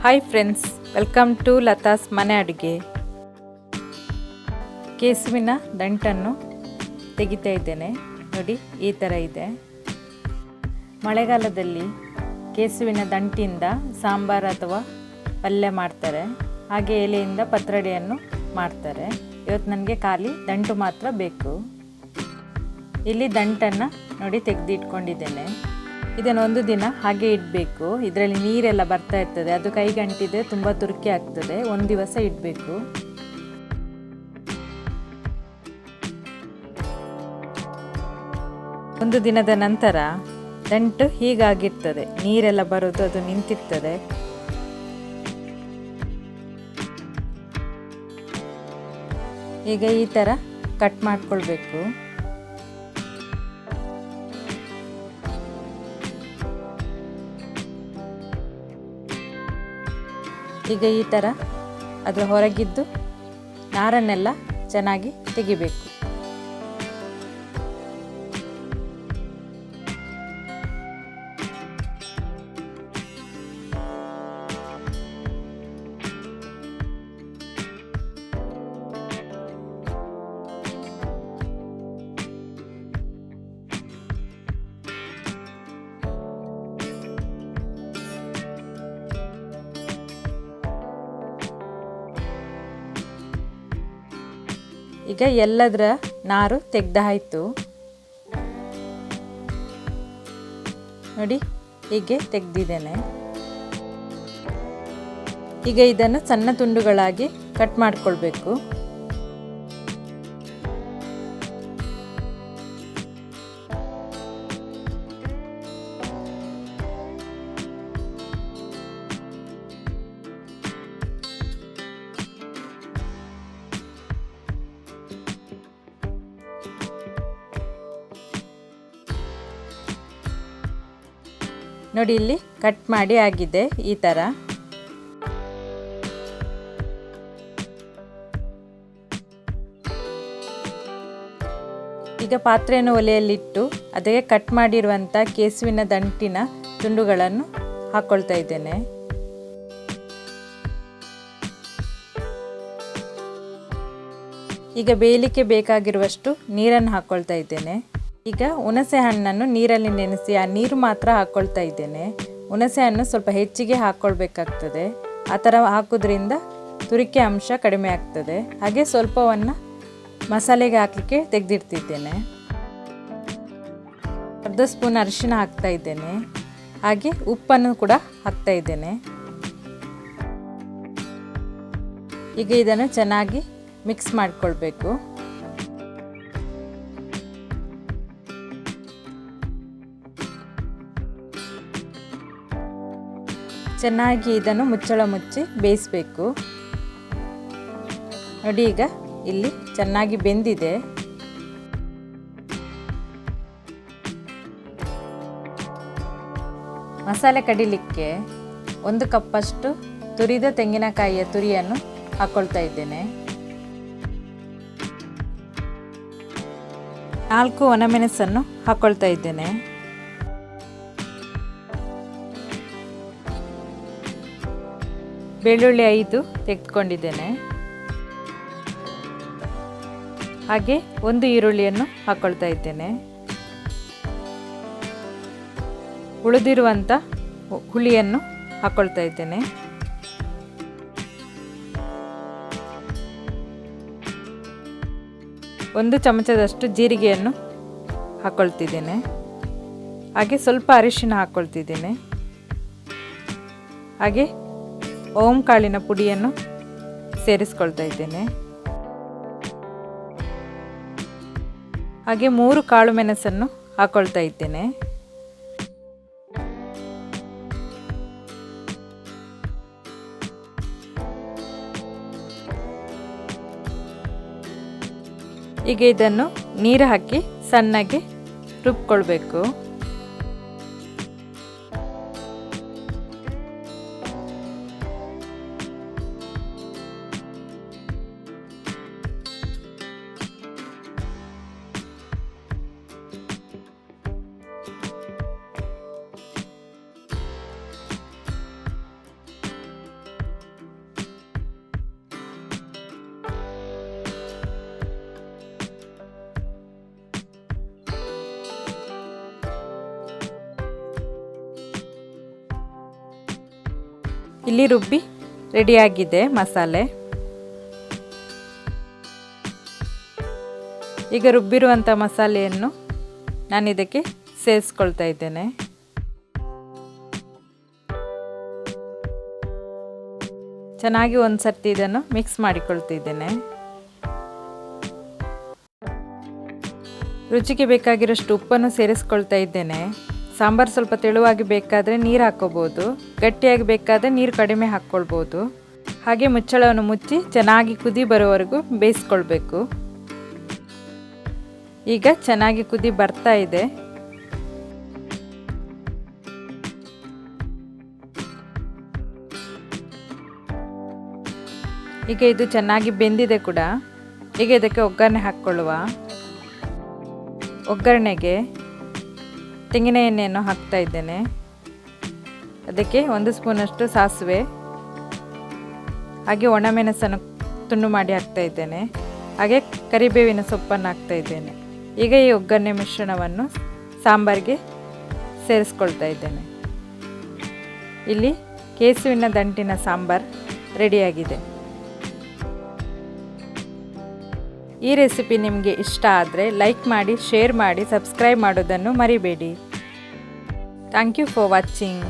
Hi friends, welcome to Latha's ಮನೆ ಅಡುಗೆ. ಕೇಸುವಿನ ದಂಟನ್ನು ತೆಗಿತಾ ಇದ್ದೇನೆ. ನೋಡಿ, ಈ ಥರ ಇದೆ. ಮಳೆಗಾಲದಲ್ಲಿ ಕೇಸುವಿನ ದಂಟಿಂದ ಸಾಂಬಾರು ಅಥವಾ ಪಲ್ಯ ಮಾಡ್ತಾರೆ, ಹಾಗೆ ಎಲೆಯಿಂದ ಪತ್ರೊಡೆಯನ್ನು ಮಾಡ್ತಾರೆ. ಇವತ್ತು ನನಗೆ ಖಾಲಿ ದಂಟು ಮಾತ್ರ ಬೇಕು. ಇಲ್ಲಿ ದಂಟನ್ನು ನೋಡಿ ತೆಗೆದಿಟ್ಕೊಂಡಿದ್ದೇನೆ. ಇದನ್ನು ಒಂದು ದಿನ ಹಾಗೆ ಇಡಬೇಕು. ಇದರಲ್ಲಿ ನೀರೆಲ್ಲ ಬರ್ತಾ ಇರ್ತದೆ, ಅದು ಕೈಗಂಟಿದ್ರೆ ತುಂಬ ತುರ್ಕಿ ಆಗ್ತದೆ. ಒಂದು ದಿವಸ ಇಡಬೇಕು. ಒಂದು ದಿನದ ನಂತರ ದಂಟು ಹೀಗಾಗಿರ್ತದೆ, ನೀರೆಲ್ಲ ಬರೋದು ಅದು ನಿಂತಿರ್ತದೆ. ಈಗ ಈ ಥರ ಕಟ್ ಮಾಡ್ಕೊಳ್ಬೇಕು. ಈಗ ಈ ಥರ ಅದರ ಹೊರಗಿದ್ದು ನಾರನ್ನೆಲ್ಲ ಚೆನ್ನಾಗಿ ತೆಗಿಬೇಕು. ಈಗ ಎಲ್ಲದರ ನಾರು ತೆಗೆದಾಯಿತು. ನೋಡಿ, ಹೀಗೆ ತೆಗೆದಿದ್ದೇನೆ. ಈಗ ಇದನ್ನು ಸಣ್ಣ ತುಂಡುಗಳಾಗಿ ಕಟ್ ಮಾಡಿಕೊಳ್ಬೇಕು. ನೋಡಿ, ಇಲ್ಲಿ ಕಟ್ ಮಾಡಿ ಆಗಿದೆ ಈ ಥರ. ಈಗ ಪಾತ್ರೆಯನ್ನು ಒಲೆಯಲ್ಲಿಟ್ಟು ಅದಕ್ಕೆ ಕಟ್ ಮಾಡಿರುವಂಥ ಕೇಸುವಿನ ದಂಟಿನ ತುಂಡುಗಳನ್ನು ಹಾಕ್ಕೊಳ್ತಾ ಇದ್ದೇನೆ. ಈಗ ಬೇಯಲಿಕ್ಕೆ ಬೇಕಾಗಿರುವಷ್ಟು ನೀರನ್ನು ಹಾಕ್ಕೊಳ್ತಾ ಇದ್ದೇನೆ. ಈಗ ಹುಣಸೆ ಹಣ್ಣನ್ನು ನೀರಲ್ಲಿ ನೆನೆಸಿ ಆ ನೀರು ಮಾತ್ರ ಹಾಕ್ಕೊಳ್ತಾ ಇದ್ದೇನೆ. ಹುಣಸೆ ಹಣ್ಣು ಸ್ವಲ್ಪ ಹೆಚ್ಚಿಗೆ ಹಾಕ್ಕೊಳ್ಬೇಕಾಗ್ತದೆ. ಆ ಥರ ಹಾಕೋದ್ರಿಂದ ತುರಿಕೆ ಅಂಶ ಕಡಿಮೆ ಆಗ್ತದೆ. ಹಾಗೆ ಸ್ವಲ್ಪವನ್ನು ಮಸಾಲೆಗೆ ಹಾಕಲಿಕ್ಕೆ ತೆಗೆದಿಡ್ತಿದ್ದೇನೆ. ಅರ್ಧ ಸ್ಪೂನ್ ಅರಿಶಿನ ಹಾಕ್ತಾ ಇದ್ದೇನೆ. ಹಾಗೆ ಉಪ್ಪನ್ನು ಕೂಡ ಹಾಕ್ತಾ ಇದ್ದೇನೆ. ಈಗ ಇದನ್ನು ಚೆನ್ನಾಗಿ ಮಿಕ್ಸ್ ಮಾಡಿಕೊಳ್ಬೇಕು. ಚೆನ್ನಾಗಿ ಇದನ್ನು ಮುಚ್ಚಳ ಮುಚ್ಚಿ ಬೇಯಿಸಬೇಕು. ನೋಡಿ, ಈಗ ಇಲ್ಲಿ ಚೆನ್ನಾಗಿ ಬೆಂದಿದೆ. ಮಸಾಲೆ ಕಡಿಲಿಕ್ಕೆ 1 ಕಪ್ಪಷ್ಟು ತುರಿದ ತೆಂಗಿನಕಾಯಿಯ ತುರಿಯನ್ನು ಹಾಕ್ಕೊಳ್ತಾ ಇದ್ದೇನೆ. 4 ಒಣಮೆಣಸನ್ನು ಹಾಕ್ಕೊಳ್ತಾ ಇದ್ದೇನೆ. ಬೆಳ್ಳುಳ್ಳಿ 5 ತೆಗೆದುಕೊಂಡಿದ್ದೇನೆ. ಹಾಗೆ 1 ಈರುಳ್ಳಿಯನ್ನು ಹಾಕ್ಕೊಳ್ತಾ ಇದ್ದೇನೆ. ಉಳಿದಿರುವಂಥ ಹುಳಿಯನ್ನು ಹಾಕ್ಕೊಳ್ತಾ ಇದ್ದೇನೆ. ಒಂದು ಚಮಚದಷ್ಟು ಜೀರಿಗೆಯನ್ನು ಹಾಕ್ಕೊಳ್ತಿದ್ದೇನೆ. ಹಾಗೆ ಸ್ವಲ್ಪ ಅರಿಶಿನ ಹಾಕ್ಕೊಳ್ತಿದ್ದೇನೆ. ಹಾಗೆ ಓಂ ಕಾಳಿನ ಪುಡಿಯನ್ನು ಸೇರಿಸ್ಕೊಳ್ತಾ ಇದ್ದೇನೆ. ಹಾಗೆ 3 ಕಾಳು ಮೆಣಸನ್ನು ಹಾಕ್ಕೊಳ್ತಾ ಇದ್ದೇನೆ. ಈಗ ಇದನ್ನು ನೀರು ಹಾಕಿ ಸಣ್ಣಗೆ ರುಬ್ಕೊಳ್ಬೇಕು. ಇಲ್ಲಿ ರುಬ್ಬಿ ರೆಡಿಯಾಗಿದೆ ಮಸಾಲೆ. ಈಗ ರುಬ್ಬಿರುವಂಥ ಮಸಾಲೆಯನ್ನು ನಾನು ಇದಕ್ಕೆ ಸೇರಿಸ್ಕೊಳ್ತಾ ಇದ್ದೇನೆ. ಚೆನ್ನಾಗಿ ಒಂದು ಸರ್ತಿ ಇದನ್ನು ಮಿಕ್ಸ್ ಮಾಡಿಕೊಳ್ತಿದ್ದೇನೆ. ರುಚಿಗೆ ಬೇಕಾಗಿರೋಷ್ಟು ಉಪ್ಪನ್ನು ಸೇರಿಸ್ಕೊಳ್ತಾ ಇದ್ದೇನೆ. ಸಾಂಬಾರು ಸ್ವಲ್ಪ ತೆಳುವಾಗಿ ಬೇಕಾದರೆ ನೀರು ಹಾಕ್ಕೋಬೋದು, ಗಟ್ಟಿಯಾಗಿ ಬೇಕಾದರೆ ನೀರು ಕಡಿಮೆ ಹಾಕ್ಕೊಳ್ಬೋದು. ಹಾಗೆ ಮುಚ್ಚಳವನ್ನು ಮುಚ್ಚಿ ಚೆನ್ನಾಗಿ ಕುದಿ ಬರೋವರೆಗೂ ಬೇಯಿಸ್ಕೊಳ್ಬೇಕು. ಈಗ ಚೆನ್ನಾಗಿ ಕುದಿ ಬರ್ತಾ ಇದೆ. ಈಗ ಇದು ಚೆನ್ನಾಗಿ ಬೆಂದಿದೆ ಕೂಡ. ಈಗ ಇದಕ್ಕೆ ಒಗ್ಗರಣೆ ಹಾಕ್ಕೊಳ್ಳುವ. ಒಗ್ಗರಣೆಗೆ ತೆಂಗಿನ ಎಣ್ಣೆಯನ್ನು ಹಾಕ್ತಾ ಇದ್ದೇನೆ. ಅದಕ್ಕೆ 1 ಸ್ಪೂನಷ್ಟು ಸಾಸಿವೆ, ಹಾಗೆ ಒಣಮೆಣಸನ್ನು ತುಂಡು ಮಾಡಿ ಹಾಕ್ತಾ ಇದ್ದೇನೆ. ಹಾಗೆ ಕರಿಬೇವಿನ ಸೊಪ್ಪನ್ನು ಹಾಕ್ತಾ ಇದ್ದೇನೆ. ಈಗ ಈ ಒಗ್ಗರಣೆ ಮಿಶ್ರಣವನ್ನು ಸಾಂಬಾರಿಗೆ ಸೇರಿಸ್ಕೊಳ್ತಾ ಇದ್ದೇನೆ. ಇಲ್ಲಿ ಕೆಸುವಿನ ದಂಟಿನ ಸಾಂಬಾರು ರೆಡಿಯಾಗಿದೆ. ಈ ರೆಸಿಪಿ ನಿಮಗೆ ಇಷ್ಟ ಆದರೆ ಲೈಕ್ ಮಾಡಿ, ಶೇರ್ ಮಾಡಿ, ಸಬ್ಸ್ಕ್ರೈಬ್ ಮಾಡೋದನ್ನು ಮರಿಬೇಡಿ. Thank you for watching.